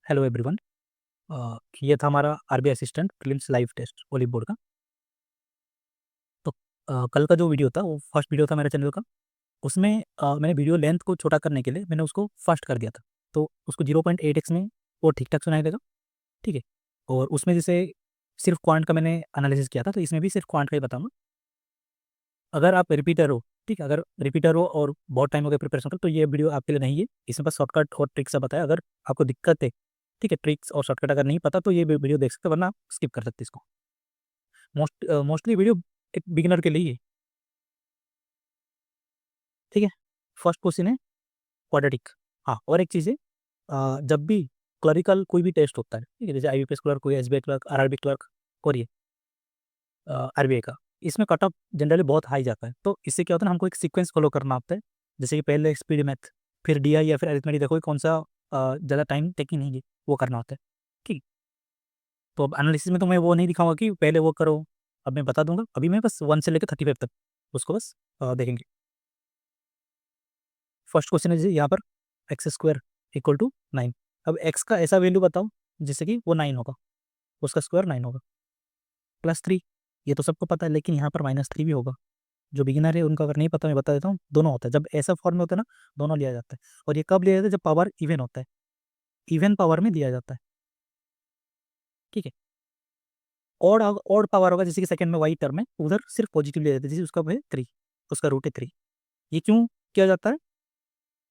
Hello everyone. ये था हमारा RBI assistant prelims live test Oliveboard का। तो कल का जो वीडियो था वो फर्स्ट वीडियो था मेरे चैनल का। उसमें मैंने वीडियो लेंथ को छोटा करने के लिए मैंने उसको फास्ट कर दिया था, तो उसको 0.8x में वो ठीक ठाक सुनाई देगा। ठीक है। और उसमें जैसे सिर्फ क्वांट का मैंने एनालिसिस किया था, तो इसमें भी सिर्फ क्वांट का ही बताऊंगा। अगर आप रिपीटर हो, ठीक है, अगर रिपीटर हो और बहुत टाइम हो गया प्रिपरेशन कर, तो ये वीडियो आपके लिए नहीं है। इसमें बस शॉर्टकट और ट्रिक्स सब बताया। अगर आपको दिक्कत है, ठीक है, ट्रिक्स और शॉर्टकट अगर नहीं पता तो ये वीडियो देख सकते हो, वरना स्किप कर सकते इसको। मोस्टली वीडियो एक बिगिनर के लिए ही है। ठीक है। फर्स्ट क्वेश्चन है क्वाड्रेटिक। हाँ, और एक चीज़ है, जब भी क्लरिकल कोई भी टेस्ट होता है, ठीक है, जैसे आईबीपीएस क्लर्क, कोई एसबीआई क्लर्क, आरआरबी क्लर्क और ये आरबीआई का, इसमें कट ऑफ जनरली बहुत हाई जाता है। तो इससे क्या होता है ना, हमको एक सीक्वेंस फॉलो करना होता है। जैसे कि पहले स्पीड मैथ, फिर डीआई या फिर अरिथमेटिक, देखो कि कौन सा ज़्यादा टाइम टेकिंग नहीं है, वो करना होता है। ठीक। तो अब एनालिसिस में तो मैं वो नहीं दिखाऊंगा कि पहले वो करो। अब मैं बता दूंगा, अभी मैं बस 1 से लेकर 35 तक उसको बस देखेंगे। फर्स्ट क्वेश्चन है जी यहाँ पर, एक्स स्क्वायर इक्वल टू 9। अब एक्स का ऐसा वैल्यू बताओ जिससे कि वो 9 होगा, उसका स्क्वायर 9 होगा। +3, ये तो सबको पता है, लेकिन यहाँ पर -3 भी होगा। जो बिगिनर है उनको अगर नहीं पता, मैं बता देता हूँ, दोनों होता है। जब ऐसा फॉर्म में होता है ना, दोनों लिया जाता है। और ये कब लिया जाता है? जब पावर इवन होता है, इवन पावर में दिया जाता है। ठीक है। और पावर होगा, जैसे कि सेकंड में वाई टर्म है, उधर सिर्फ पॉजिटिव लिया जाता है, जैसे उसका है 3, उसका रूट है 3। ये क्यों किया जाता है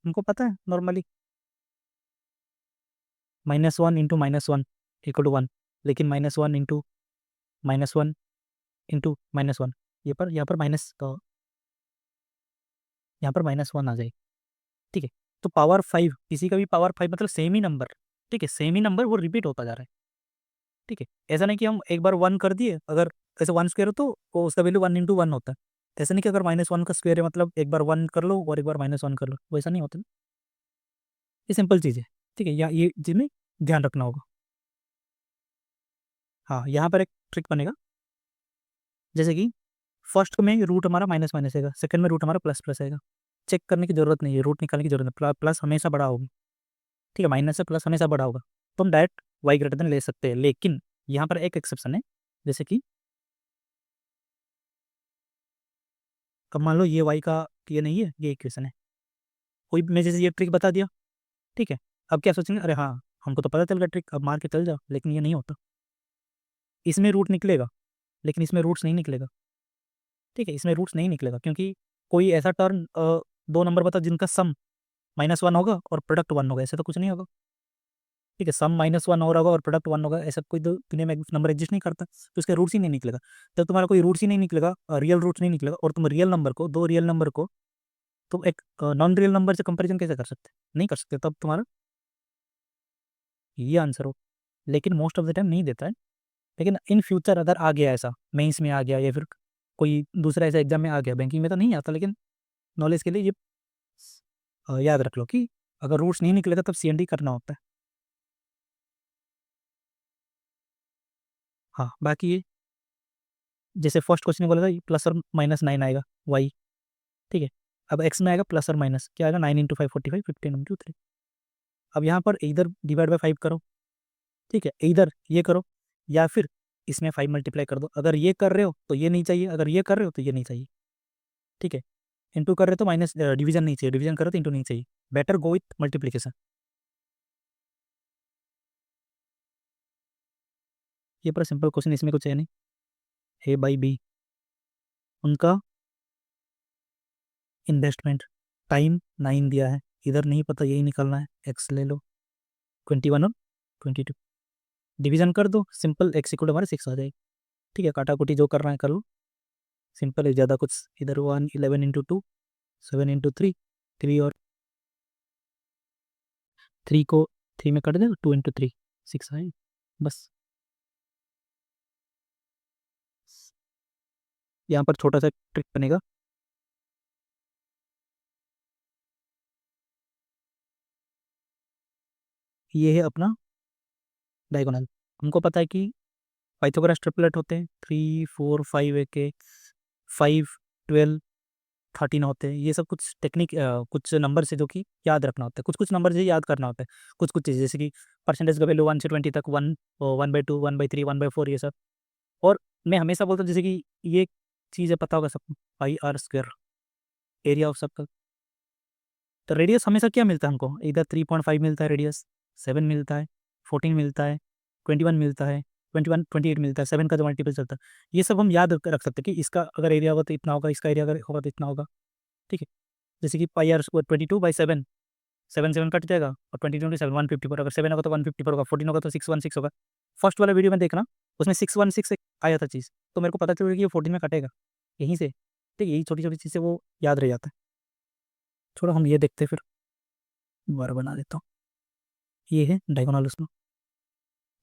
हमको पता है नॉर्मली, -1 × -1 = 1, लेकिन -1 × -1 × -1, यहाँ पर -1 आ जाए। ठीक है। तो पावर 5, किसी का भी पावर 5 मतलब सेम ही नंबर। ठीक है, सेम ही नंबर वो रिपीट होता जा रहा है। ठीक है। ऐसा नहीं कि हम एक बार 1 कर दिए, अगर ऐसे 1 स्क्वायर हो तो वो उसका वैल्यू 1 × 1 होता है। तो ऐसा नहीं कि अगर -1 का स्क्वायर है मतलब एक बार 1 कर लो और एक बार -1 कर लो, वैसा नहीं होता ना। ये सिंपल चीज़ है। ठीक है, या ये चीज़ में ध्यान रखना होगा। हाँ, यहाँ पर एक ट्रिक बनेगा, जैसे कि फर्स्ट में रूट हमारा माइनस माइनस आएगा, सेकंड में रूट हमारा प्लस प्लस आएगा। चेक करने की जरूरत नहीं है, रूट निकालने की जरूरत नहीं, प्लस हमेशा बड़ा होगा। ठीक है, माइनस से प्लस हमेशा बड़ा होगा, तो हम डायरेक्ट वाई ग्रेटर देन ले सकते हैं। लेकिन यहाँ पर एक एक्सेप्शन है, जैसे कि अब मान लो ये वाई का ये नहीं है, ये इक्वेशन है, कोई मैं जैसे ये ट्रिक बता दिया। ठीक है। अब क्या सोचेंगे, अरे हाँ, हमको तो पता चल गया ट्रिक, अब मार के चल जाओ, लेकिन ये नहीं होता। इसमें रूट निकलेगा, लेकिन इसमें रूट्स नहीं निकलेगा। ठीक है, इसमें रूट्स नहीं निकलेगा क्योंकि कोई ऐसा टर्म, दो नंबर बता जिनका सम -1 होगा और प्रोडक्ट 1 होगा, ऐसे तो कुछ नहीं होगा। ठीक है, सम -1 और होगा और प्रोडक्ट 1 होगा, ऐसा कोई दुनिया में नंबर एग्जिस्ट नहीं करता, तो इसका रूट्स ही नहीं निकलेगा। जब तुम्हारा कोई रूट्स ही नहीं निकलेगा, रियल रूट्स नहीं निकलेगा, और तुम रियल नंबर को, दो रियल नंबर को तुम एक नॉन रियल नंबर से कंपेरिजन कैसे कर सकते? नहीं कर सकते, तब तुम्हारा ये आंसर हो। लेकिन मोस्ट ऑफ द टाइम नहीं देता है। लेकिन इन फ्यूचर अगर आ गया ऐसा, मेंस में आ गया या फिर कोई दूसरा ऐसा एग्जाम में आ गया, बैंकिंग में तो नहीं आता, लेकिन नॉलेज के लिए ये याद रख लो कि अगर रूट्स नहीं निकलेगा तब सीएनडी करना होता है। हाँ, बाकी ये जैसे फर्स्ट क्वेश्चन में बोला था +or -9 आएगा वाई। ठीक है। अब एक्स में आएगा +or- क्या आएगा, 9 × 5 45, 15 × 3। अब यहाँ पर इधर डिवाइड बाय 5 करो। ठीक है, इधर ये करो या फिर इसमें 5 मल्टीप्लाई कर दो। अगर ये कर रहे हो तो ये नहीं चाहिए, अगर ये कर रहे हो तो ये नहीं चाहिए। ठीक है। इंटू कर रहे हो तो माइनस, डिवीजन नहीं चाहिए, डिवीजन कर रहे हो तो इंटू नहीं चाहिए। Better go with multiplication. ये पूरा सिंपल क्वेश्चन, इसमें कुछ है नहीं। A/B, उनका इन्वेस्टमेंट टाइम 9 दिया है, इधर नहीं पता, यही निकालना है। एक्स ले लो, 21 और 22, डिवीजन कर दो, सिंपल एक्स इक्वल हमारे 6 आ जाएगी। ठीक है, काटा कुटी जो करना है कर लो, सिंपल है, ज़्यादा कुछ इधर 11 × 2, 7 × 3, 3 और 3 को 3 में कट दे, 2 × 3, 6 आएगी बस। यहाँ पर छोटा सा ट्रिक बनेगा, ये है अपना डायगोनल। हमको पता है कि पाइथागोरस ट्रिपलेट होते हैं, 3 4 5 एक 5 12 13 होते हैं, ये सब कुछ टेक्निक कुछ नंबर से जो कि याद रखना होता है, कुछ कुछ नंबर से याद करना होता है, कुछ कुछ चीज़ें जैसे कि परसेंटेज का वैल्यू 1 से 20 तक, 1/2, 1/3, 1/4, ये सब। और मैं हमेशा बोलता हूँ जैसे कि ये चीज़ें पता होगा सबको, πr², एरिया ऑफ सर्कल। तो रेडियस हमेशा क्या मिलता है हमको, इधर 3.5 मिलता है रेडियस, 7 मिलता है, 14 मिलता है, 21 मिलता है, 21, 28 मिलता है, 7 का जो मल्टीपल चलता है। ये सब हम याद रख सकते हैं कि इसका अगर एरिया होगा तो इतना होगा, इसका एरिया अगर होगा तो इतना होगा। ठीक है, जैसे कि πr² 22/7, 7 कट जाएगा, और 22 154, अगर 7 होगा तो 154 होगा, 14 होगा तो 616 होगा। फर्स्ट वाला वीडियो में देखना, उसमें 616 आया था चीज़, तो मेरे को पता चल गया कि ये 14 में कटेगा यहीं से। ठीक है, यही छोटी छोटी चीज़ें वो याद रह जाता है। छोड़ो, हम ये देखते हैं फिर, दोबारा बना देता हूँ। ये है डायगोनल उसमें।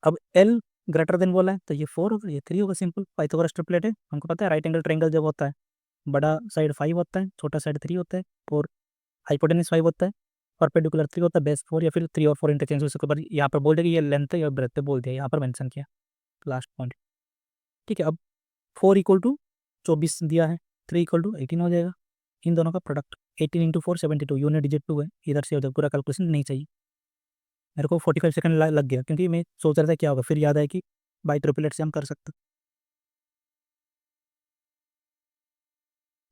अब एल ग्रेटर देन बोला है तो ये 4 होगा, ये 3 होगा, सिंपल पाइथागोरस ट्रिपलेट है, हमको पता है। राइट एंगल ट्रायंगल जब होता है, बड़ा साइड 5 होता है, छोटा साइड 3 होता है, और हाइपोटेनस 5 होता है, परपेंडिकुलर 3 होता है, बेस 4, या फिर 3 और 4 इंटरचेंज हो सकते हैं। यहाँ पर बोल दिया कि ये लेंथ है या ब्रेथ है, बोल दिया, यहाँ पर मेंशन किया लास्ट पॉइंट। ठीक है, अब 4 इक्वल टू 24 दिया है, 3 इक्वल टू 18 हो जाएगा। इन दोनों का प्रोडक्ट 18 इंटू 4 72, यूनिट डिजिट 2 है, इधर से उधर पूरा कैलकुलेशन नहीं चाहिए। मेरे को 45 सेकंड लग गया, क्योंकि मैं सोच रहा था क्या होगा, फिर याद आया कि बाई ट्रिपलेट से हम कर सकते।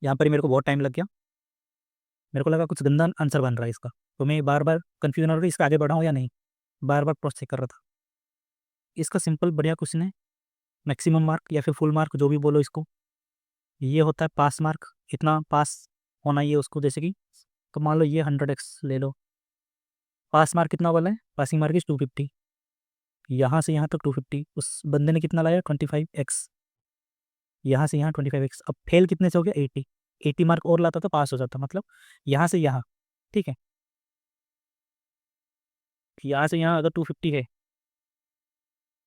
यहाँ पर ही मेरे को बहुत टाइम लग गया, मेरे को लगा कुछ गंदा आंसर बन रहा है इसका, तो मैं बार बार कन्फ्यूजन हो रहा है इसका आगे बढ़ाऊँ या नहीं, बार बार क्रॉस चेक कर रहा था। इसका सिंपल बढ़िया क्वेश्चन है, मैक्सिमम मार्क या फिर फुल मार्क जो भी बोलो इसको, ये होता है पास मार्क, इतना पास होना ही है उसको। जैसे कि तो मान लो ये 100x ले लो, पास मार्क कितना वाला है, पासिंग मार्क इज 250, यहाँ से यहाँ तक 250, उस बंदे ने कितना लाया 25x, यहाँ से यहाँ 25x। अब फेल कितने से हो गया 80, 80 मार्क और लाता तो पास हो जाता, मतलब यहाँ से यहाँ। ठीक है, यहाँ से यहाँ अगर 250 है,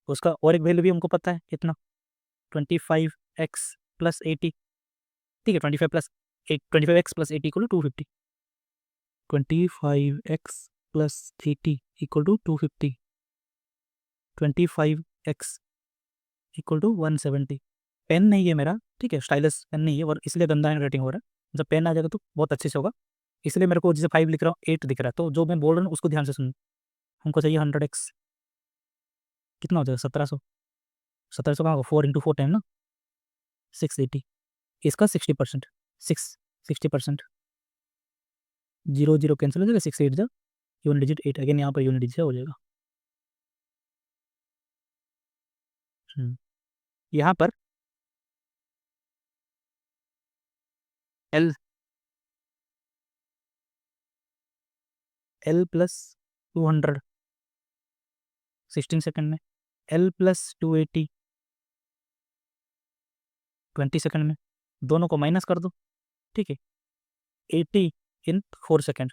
उसका और एक वैल्यू भी हमको पता है कितना, 25x + 80। ठीक है, 25x + 80 equal to 250, 25x + 80 equal to 250, 25x equal to 170। Pen नहीं है मेरा, ठीक है, स्टाइलस पेन नहीं है, और इसलिए गंदा हैंड राइटिंग हो रहा है। जब पेन आ जाएगा तो बहुत अच्छे से होगा, इसलिए मेरे को जैसे 5 लिख रहा हूँ 8 दिख रहा है, तो जो मैं बोल रहा हूँ उसको ध्यान से सुन। हमको चाहिए 100x, कितना हो जाएगा 1700, 1700 कहाँ होगा, 4 इंटू 4 टाइम ना, 680, इसका 60%, 60%, 0 0 कैंसिल हो जाएगा, 6 8 जा यूनिट डिजिट 8, अगेन यहाँ पर यूनिट डिजिट हो जाएगा। यहाँ पर एल +200 16 सेकंड में, एल +280 20 सेकंड में, दोनों को माइनस कर दो। ठीक है, 80 इन 4 सेकंड,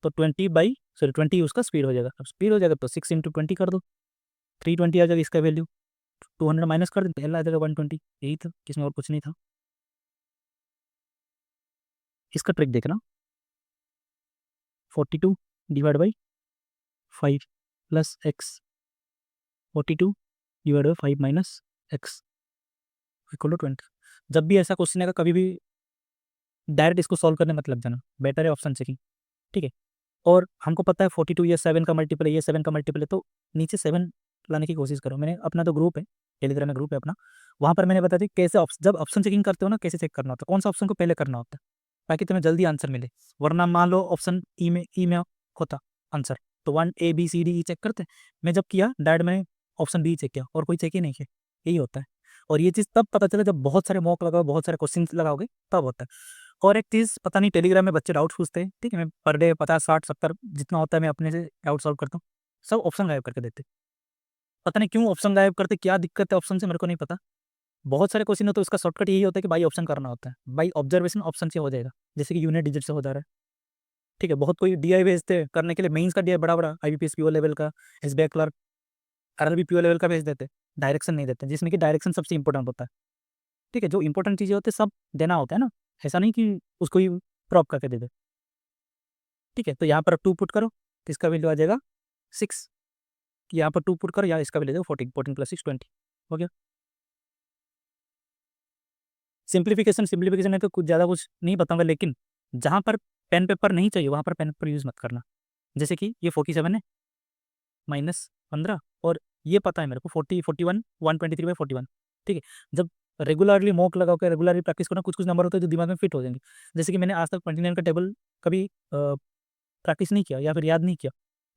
तो 20 उसका स्पीड हो जाएगा। अब स्पीड हो जाएगा तो 6 इंटू 20 कर दो, 320 आ जाएगा इसका वैल्यू, 200 माइनस कर देते, एल आ जाएगा 120, यही था, इसमें और कुछ नहीं था। इसका ट्रिक देखना, 42 divide by 5 + x, 42 divide by 5 minus x equal to 20। जब भी ऐसा क्वेश्चन आएगा कभी भी डायरेक्ट इसको सॉल्व करने मत लग जाना, बेटर है ऑप्शन चेकिंग। ठीक है, और हमको पता है 42 ये 7 का मल्टीपल है, ये 7 का मल्टीपल है, तो नीचे 7 लाने की कोशिश करो। मैंने अपना तो ग्रुप है, टेलीग्राम में ग्रुप है अपना, वहाँ पर मैंने बताया था कैसे जब ऑप्शन चेकिंग करते हो ना, कैसे चेक करना होता है, कौन सा ऑप्शन को पहले करना होता है, ताकि तुम्हें जल्दी आंसर मिले। वरना मान लो ऑप्शन ई में होता आंसर, तो 1 A B C D E check करते। मैं जब किया डायरेक्ट मैंने ऑप्शन बी चेक किया, और कोई चेक ही नहीं किया, यही होता है। और ये चीज़ तब पता चला जब बहुत सारे मॉक लगाओ, बहुत सारे क्वेश्चन लगाओगे, तब होता है। और एक चीज़, पता नहीं टेलीग्राम में बच्चे डाउट पूछते हैं, ठीक है, मैं पर डे 50 60 70 जितना होता है मैं अपने से डाउट सॉल्व करता हूँ, सब ऑप्शन गायब करके देते। पता नहीं क्यों ऑप्शन गायब करते, क्या दिक्कत है ऑप्शन से, मेरे को नहीं पता। बहुत सारे क्वेश्चन हो तो उसका शॉर्टकट यही होता है कि बाई ऑप्शन करना होता है, बाई ऑब्जर्वेशन ऑप्शन से हो जाएगा, जैसे कि यूनिट डिजिट से हो जा रहा है। ठीक है, बहुत कोई डीआई भेजते हैं करने के लिए, मेंस का डीआई बड़ा बड़ा IBPS PO लेवल का, SBI clerk, RRB PO level का भेज देते, डायरेक्शन नहीं देते, जिसमें कि डायरेक्शन सबसे इंपॉर्टेंट होता है। ठीक है, जो इंपॉर्टेंट चीज़ें होती है सब देना होता है ना, ऐसा नहीं कि उसको ही ड्रॉप करके दे दे। ठीक है, तो यहाँ पर 2 पुट करो तो इसका वैल्यू आ जाएगा 6, यहाँ पर 2 पुट करो या इसका वैल्यू 14, 14 + 6 20 हो गया। सिंप्लीफिकेशन सिंप्लीफिकेशन है तो कुछ ज़्यादा कुछ नहीं बताऊंगा, लेकिन जहाँ पर पेन पेपर नहीं चाहिए वहाँ पर पेन पेपर यूज़ मत करना। जैसे कि ये 47 है -15, और ये पता है मेरे को 40 41 123/41, ठीक है। जब रेगुलरली मॉक लगा कर रेगुलरली प्रैक्टिस करना, कुछ कुछ नंबर होते हैं जो दिमाग में फिट हो जाएंगे। जैसे कि मैंने आज तक 29 का टेबल कभी प्रैक्टिस नहीं किया या फिर याद नहीं किया,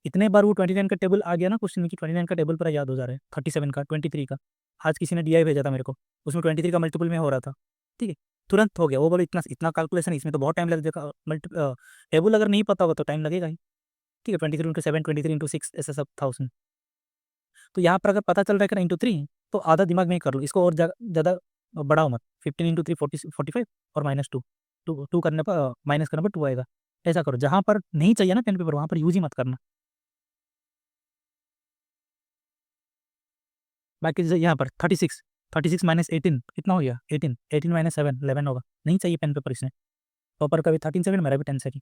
इतने बार वो 29 का टेबल आ गया ना क्वेश्चन में कि 29 का टेबल पूरा याद हो जा रहा है, 37 का, 23 का। आज किसी ने डीआई भेजा था मेरे को, उसमें 23 का मल्टीपल में हो रहा था, ठीक है। तुरंत हो गया। वो बोले इतना इतना कैलकुलेशन, इसमें तो बहुत टाइम लग जाएगा। टेबल अगर नहीं पता होगा तो टाइम लगेगा ही, ठीक है। 23 × 7 23 × 6 ऐसा सब था उसमें। तो यहाँ पर अगर पता चल रहा है कि ×3, तो आधा दिमाग में ही कर लो इसको, और ज़्यादा बढ़ाओ मत। 15 × 3 45 और -2, टू करने पर माइनस करने पर 2 आएगा। ऐसा करो, जहाँ पर नहीं चाहिए ना पेन पेपर वहाँ पर यूज ही मत करना। बाकी जैसे यहाँ पर 36 36 -18 कितना हो गया, 18 18 -7 11 होगा। नहीं चाहिए पेन पेपर इसमें। टॉपर का भी 13 सेकंड, मेरा भी 10 सेकंड।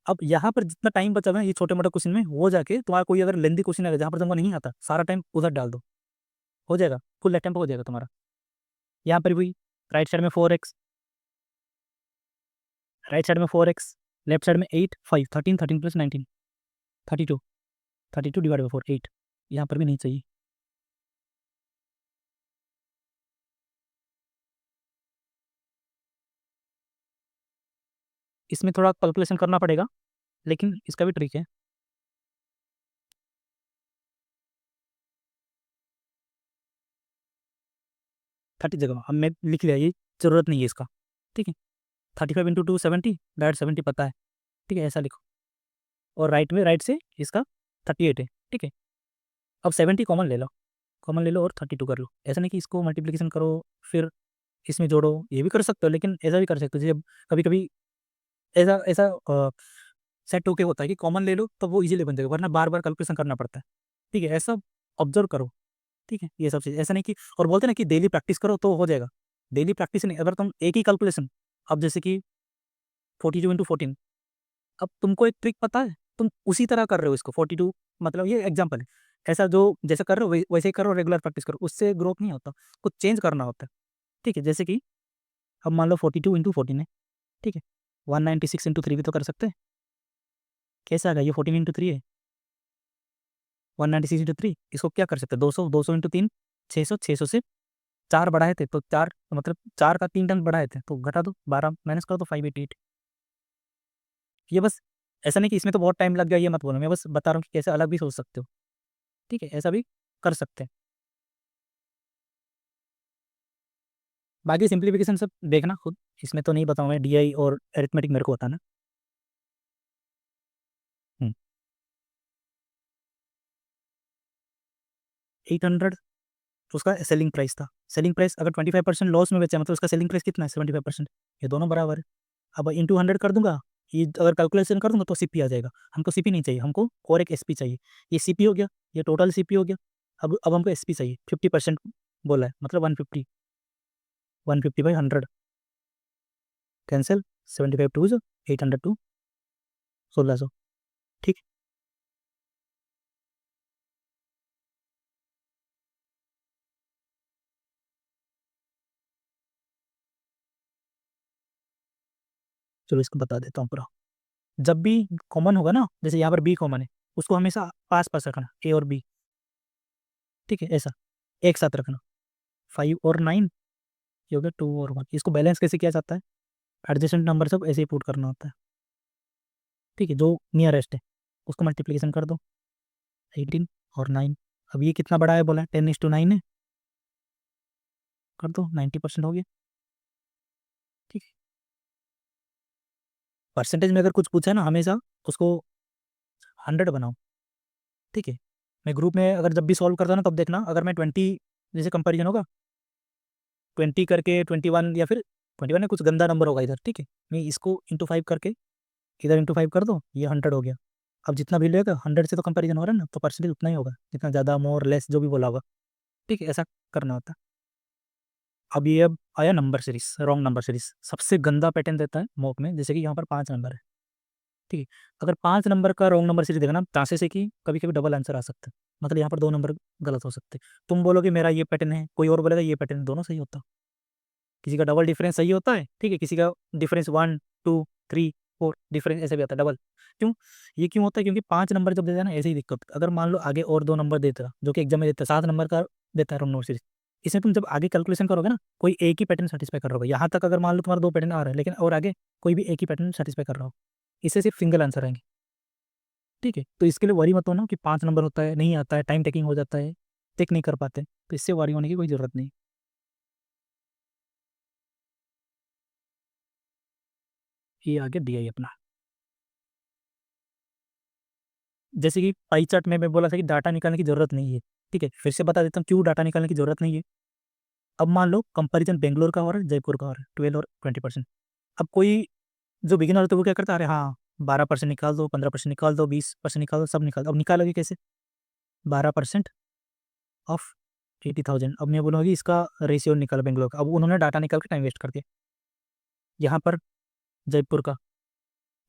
अब यहाँ पर जितना टाइम बचा हुआ है ये छोटे मोटे क्वेश्चन में हो जाके, तुम्हारा कोई अगर लेंदी क्वेश्चन है जहाँ पर तुमको नहीं आता, सारा टाइम उधर डाल दो, हो जाएगा, फुल अटेम्प्ट हो जाएगा तुम्हारा। यहाँ पर भी राइट साइड में 4x, राइट साइड में 4x, लेफ्ट साइड में 8 5 13 13 + 19 32 32 डिवाइड बाई 4 8। यहाँ पर भी नहीं चाहिए। इसमें थोड़ा कैलकुलेशन करना पड़ेगा, लेकिन इसका भी ट्रिक है। 30 जगह अब मैं लिख लिया, ये ज़रूरत नहीं है इसका, ठीक है। 35 × 2 70, डायरेक्ट 70 पता है, ठीक है, ऐसा लिखो। और राइट में, राइट से इसका 38 है, ठीक है। अब 70 कॉमन ले लो, कॉमन ले लो और 32 कर लो। ऐसा नहीं कि इसको मल्टीप्लिकेशन करो फिर इसमें जोड़ो, ये भी कर सकते हो, लेकिन ऐसा भी कर सकते हो। जब कभी कभी ऐसा ऐसा सेट होके होता है कि कॉमन ले लो तो वो इजीली बन जाएगा, वरना बार बार कैलकुलेशन करना पड़ता है, ठीक है। ऐसा ऑब्जर्व करो, ठीक है। ये सब चीज़ ऐसा नहीं कि, और बोलते हैं ना कि डेली प्रैक्टिस करो तो हो जाएगा। डेली प्रैक्टिस नहीं, अगर तुम एक ही कैलकुलेशन, अब जैसे कि 42 × 14, अब तुमको एक ट्रिक पता है, तुम उसी तरह कर रहे हो इसको 42, मतलब ये एग्जाम्पल है। ऐसा जो जैसा कर रहे हो वैसे ही करो, रेगुलर प्रैक्टिस करो, उससे ग्रोथ नहीं होता, कुछ चेंज करना होता है, ठीक है। जैसे कि अब मान लो 42 × 14 है, ठीक है। 196 × 3 भी तो कर सकते हैं। कैसा आएगा, ये 14 × 3 है, 196 × 3, इसको क्या कर सकते हैं, 200 200 × 3 600 600 से 4 बढ़ाए थे तो 4, मतलब 4 का 3 टर्म बढ़ाए थे तो घटा दो, 12 माइनस करो तो 588। ये बस, ऐसा नहीं कि इसमें तो बहुत टाइम लग गया, ये मत बोलो, मैं बस बता रहा हूँ कि कैसे अलग भी सोच सकते हो, ठीक है। ऐसा भी कर सकते हैं। बाकी सिंप्लीफिकेशन सब देखना खुद, इसमें तो नहीं बताऊँ मैं, डीआई और अरिथमेटिक मेरे को बताना। 800 उसका सेलिंग प्राइस था। सेलिंग प्राइस अगर 25% लॉस में बेचा, मतलब उसका सेलिंग प्राइस कितना है, 75%। ये दोनों बराबर है। अब इंटू 100 कर दूंगा, ये अगर कैलकुलेशन कर दूंगा तो सीपी आ जाएगा। हमको सीपी नहीं चाहिए, हमको और एक एसपी चाहिए। ये सीपी हो गया, ये टोटल सीपी हो गया। अब हमको एसपी चाहिए, 50% बोला है, मतलब 150, 150/100 कैंसिल, 75 टू 800 टू 1600, ठीक। चलो इसको बता देता हूँ पूरा। जब भी कॉमन होगा ना, जैसे यहाँ पर बी कॉमन है, उसको हमेशा पास पास रखना, ए और बी, ठीक है। ऐसा एक साथ रखना, 5 और 9, ये हो गया 2 और 1। इसको बैलेंस कैसे किया जाता है, एडजेसेंट नंबर सब ऐसे ही पुट करना होता है, ठीक है। जो नियरेस्ट है उसको मल्टीप्लिकेशन कर दो, 18 और 9। अब ये कितना बड़ा है बोला है, 10:9 है, कर दो, 90% हो गया, ठीक है। परसेंटेज में अगर कुछ पूछा है ना, हमेशा उसको 100 बनाओ, ठीक है। मैं ग्रुप में अगर जब भी सॉल्व करता हूँ ना, तब देखना, अगर मैं 20, जैसे कंपेरिजन होगा 20 करके 21, या फिर 21 में कुछ गंदा नंबर होगा इधर, ठीक है। मैं इसको ×5 करके इधर ×5 कर दो, ये 100 हो गया। अब जितना भी लेगा 100 से तो कंपैरिजन हो रहा है ना, तो परसेंटेज उतना ही होगा, जितना ज़्यादा मोर लेस जो भी बोला होगा, ठीक है। ऐसा करना होता है। अब ये अब आया number series, wrong number series सबसे गंदा पैटर्न देता है मॉक में। जैसे कि यहाँ पर 5 नंबर है, ठीक है। अगर 5 नंबर का रॉन्ग नंबर सीरीज देखना, चांसेस है कि कभी कभी डबल आंसर आ सकता है, मतलब यहाँ पर 2 नंबर गलत हो सकते हैं। तुम बोलोगे मेरा ये पैटर्न है, कोई और बोलेगा ये पैटर्न, दोनों सही होता। किसी का डबल डिफरेंस सही होता है, ठीक है, किसी का डिफरेंस 1 2 3 4 डिफरेंस ऐसे भी आता है डबल। क्यों? ये क्यों होता है? क्योंकि 5 नंबर जब देता है ना, ऐसे ही दिक्कत। अगर मान लो आगे और 2 नंबर देता, जो कि एग्जाम में देता है, 7 नंबर का देता है रैंडम सीरीज, इसमें तुम जब आगे कैलकुलेशन करोगे ना, कोई एक ही पैटर्न सेटिस्फाई कर रहा होगा। यहाँ तक अगर मान लो तुम्हारा 2 पैटर्न आ रहा है, लेकिन और आगे कोई भी एक ही पैटर्न सेटिस्फाई कर रहा हो, इससे सिर्फ सिंगल आंसर आएंगे, ठीक है। तो इसके लिए वरी मत होना कि 5 नंबर होता है, नहीं आता है, टाइम टेकिंग हो जाता है, टेक नहीं कर पाते, तो इससे वरी होने की कोई जरूरत नहीं। ये आगे दिया ही अपना। जैसे कि पाई चार्ट में मैं बोला था कि डाटा निकालने की जरूरत नहीं है, ठीक है, फिर से बता देता हूँ क्यों डाटा निकालने की जरूरत नहीं है। अब मान लो कंपैरिजन बेंगलोर का हो रहा है, जयपुर का हो रहा है, 12 और 20%। अब कोई जो बिगिनर होता है वो क्या करता है, अरे हाँ 12% निकाल दो, 15% निकाल दो, 20% निकाल दो, सब निकाल दो। अब निकालोगे कैसे? 12% ऑफ 80,000। अब मैं बोलूँगी इसका रेशियो निकालो बेंगलोर का। अब उन्होंने डाटा निकाल के टाइम वेस्ट कर दिया। यहाँ पर जयपुर का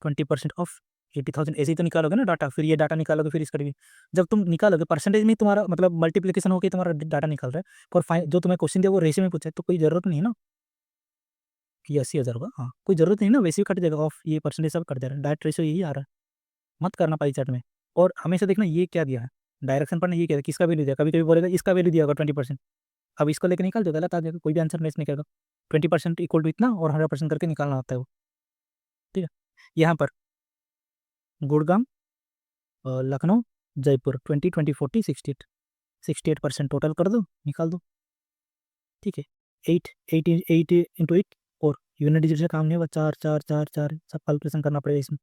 20% ऑफ 80,000, ऐसे ही तो निकालोगे ना डाटा, फिर ये डाटा निकालोगे, फिर इसका भी। जब तुम निकालोगे परसेंटेज में तुम्हारा मतलब मल्टीप्लिकेशन होकर तुम्हारा डाटा निकल रहा है, और जो तुम्हें क्वेश्चन दिया वो रेशियो में पूछा है, तो कोई जरूरत नहीं है ना कि 80,000 होगा। हाँ, कोई जरूरत नहीं ना, वैसे ही कट जाएगा ऑफ, ये परसेंटेज सब कट जा रहा है, डायरेक्ट रेशियो यही आ रहा है। मत करना पाई चार्ट में। और हमेशा देखना ये क्या दिया है, डायरेक्शन पर ये क्या है, किसका वैल्यू दिया, कभी कभी बोलेगा इसका वैल्यू दिया होगा 20%। अब इसको लेकर निकाल दो, गलत आ जाएगा, कोई भी आंसर मैच नहीं करेगा। 20% इक्वल टू इतना और 100% करके निकालना आता है वो, ठीक है। यहाँ पर गुड़गांव, लखनऊ, जयपुर 20 20 40 68, 68% टोटल कर दो, निकाल दो, ठीक है। 8 8 8 इंटू 8, और यूनिट डिजिट से काम नहीं होगा, 4 4 4 4 सब कैलकुलेशन करना पड़ेगा इसमें।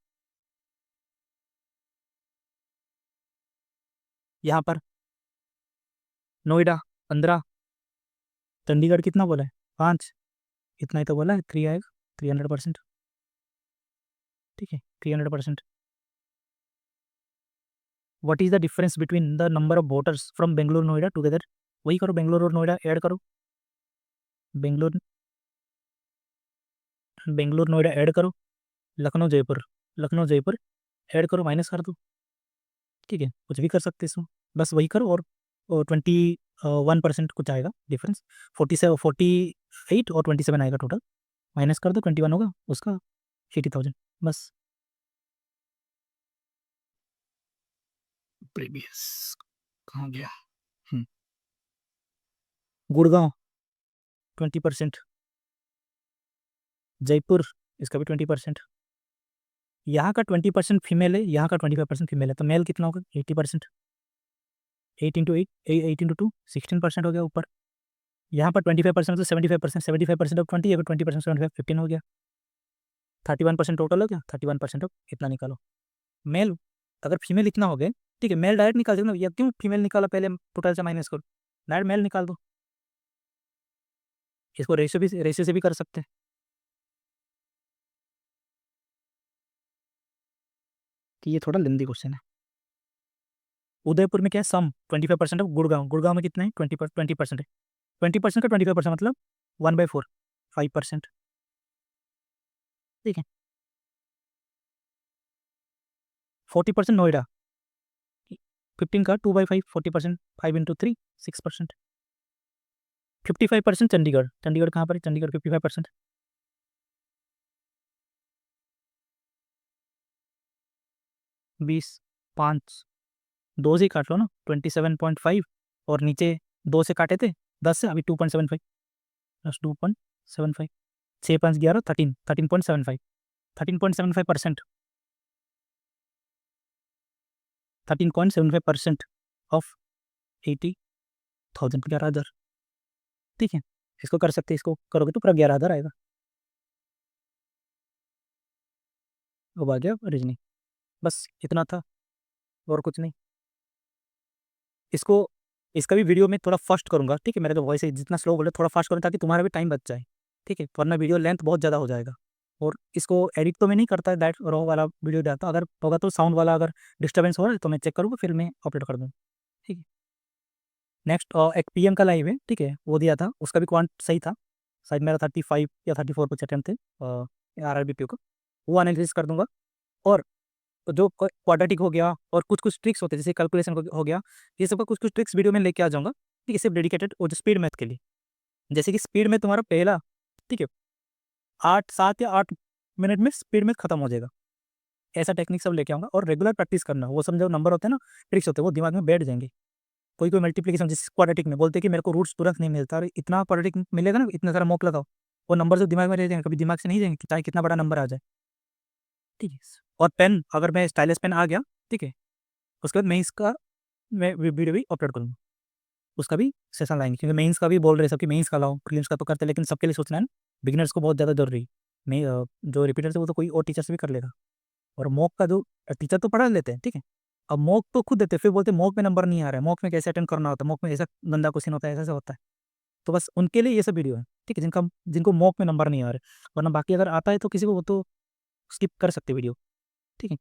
यहाँ पर नोएडा 15, चंडीगढ़ कितना बोला है, 5, इतना ही तो बोला है, 3 आएगा, 300%, ठीक है, 300%। What is the difference between the number of voters from Bangalore Noida together? वही करो, बेंगलोर और नोएडा ऐड करो, बेंगलोर बेंगलोर नोएडा ऐड करो, लखनऊ जयपुर, लखनऊ जयपुर ऐड करो, माइनस कर दो, ठीक है, कुछ भी कर सकते हैं इसमें, बस वही करो। और 21% कुछ आएगा डिफरेंस, 48 और 27 आएगा टोटल, माइनस कर दो, 21 होगा उसका, 80,000, बस। प्रीवियस कहाँ गया? गुड़गांव 20%, जयपुर इसका भी 20%, यहाँ का 20% फीमेल है, यहाँ का 25% फीमेल है, तो मेल कितना होगा? 80%। 8 इंटू 8, 8 इंटू 2, 16% हो गया ऊपर। यहाँ पर 25% तो 75%, 75% ऑफ 20, 20% 75, 15 हो गया, 31% टोटल हो गया, 31% ऑफ इतना निकालो। मेल, अगर फीमेल इतना हो गए, ठीक है, मेल डायरेक्ट निकाल दो ना, या क्यों फीमेल निकाला पहले टोटल से माइनस करो, डायरेक्ट मेल निकाल दो। इसको रेशियो से भी कर सकते हैं। कि ये थोड़ा लेंदी क्वेश्चन है। उदयपुर में क्या है, सम 25% ऑफ गुड़गांव, गुड़गांव में कितना है, 20% है, 20% का 25% मतलब 1/4, 5%, ठीक है। 40% नोएडा, 15 का 2/5, 40%, 5 इंटू 3, 6%। 55% चंडीगढ़, चंडीगढ़ कहाँ पर है, चंडीगढ़ 55%, 20, 5, 2 से काट लो ना, 27.5, और नीचे 2 से काटे थे 10 से, अभी 2.75 प्लस 2.75, 6 5 11 13, 13.75, 13.75%, 13.75% ऑफ 80,000, 11,000, ठीक है। इसको कर सकते हैं, इसको करोगे तो पूरा 11,000 आएगा। अब आ गया रीजनिंग, बस इतना था और कुछ नहीं। इसको इसका भी वीडियो में थोड़ा फास्ट करूँगा, ठीक है, मेरा जो वॉइस है जितना स्लो बोले थोड़ा फास्ट करूँ, ताकि तुम्हारा भी टाइम बच जाए, ठीक है, वरना वीडियो लेंथ बहुत ज़्यादा हो जाएगा। और इसको एडिट तो मैं नहीं करता है, डायरेक्ट रॉ वाला वीडियो डालता, अगर होगा तो साउंड वाला अगर डिस्टर्बेंस हो रहा है तो मैं चेक करूँगा, फिर मैं अपलोड कर दूँ, ठीक है। नेक्स्ट एक पीएम का लाइव है, ठीक है, वो दिया था, उसका भी क्वांट सही था, शायद मेरा 35 या 34 कुछ अटेम्प्ट थे RRBPO का, वो एनालिसिस कर दूंगा। और जो क्वाड्रेटिक हो गया और कुछ कुछ ट्रिक्स होते हैं जैसे कैलकुलेशन हो गया, ये सब का कुछ कुछ ट्रिक्स वीडियो में लेके आ जाऊंगा, ठीक है, सिर्फ डेडिकेटेड और जो स्पीड मैथ के लिए। जैसे कि स्पीड में तुम्हारा पहला ठीक है, 7 या 8 मिनट में स्पीड में ख़त्म हो जाएगा। ऐसा टेक्निक सब लेके आऊँगा और रेगुलर प्रैक्टिस करना। वो सब जो नंबर होते हैं ना, ट्रिक्स होते हैं, वो दिमाग में बैठ जाएँगे। कोई मल्टीप्लिकेशन जैसे क्वाड्रेटिक में बोलते हैं कि मेरे को रूट्स तुरंत नहीं मिलता, और इतना क्वाड्रेटिक मिलेगा ना, इतना सारा मॉक लगाओ, वो नंबर जो दिमाग में रह जाएंगे, कभी दिमाग से नहीं जाएंगे, चाहे कितना बड़ा नंबर आ जाए। ठीक है। और पेन, अगर मैं स्टाइलस पेन आ गया, ठीक है, उसके बाद मेंस का मैं वीडियो भी अपलोड करूँगा, उसका भी सेशन लाएंगे, क्योंकि मेंस का भी बोल रहे सब कि मेंस का लाओ, प्रीलिम्स का तो करते हैं, लेकिन सबके लिए सोचना है ना, बिगिनर्स को बहुत ज़्यादा जरूरी है। मैं जो रिपीटर्स है वो तो कोई और टीचर से भी कर लेगा, और मॉक का जो टीचर तो पढ़ा लेते हैं, ठीक है, अब मॉक तो खुद देते हैं, फिर बोलते हैं मॉक में नंबर नहीं आ रहा है, मॉक में कैसे अटेंड करना होता है, मॉक में ऐसा गंदा क्वेश्चन होता है, ऐसा होता है। तो बस उनके लिए ये सब वीडियो है, ठीक है, जिनको मॉक में नंबर नहीं आ रहे, वरना बाकी अगर आता है तो किसी को वो तो स्किप कर सकते वीडियो, ठीक है।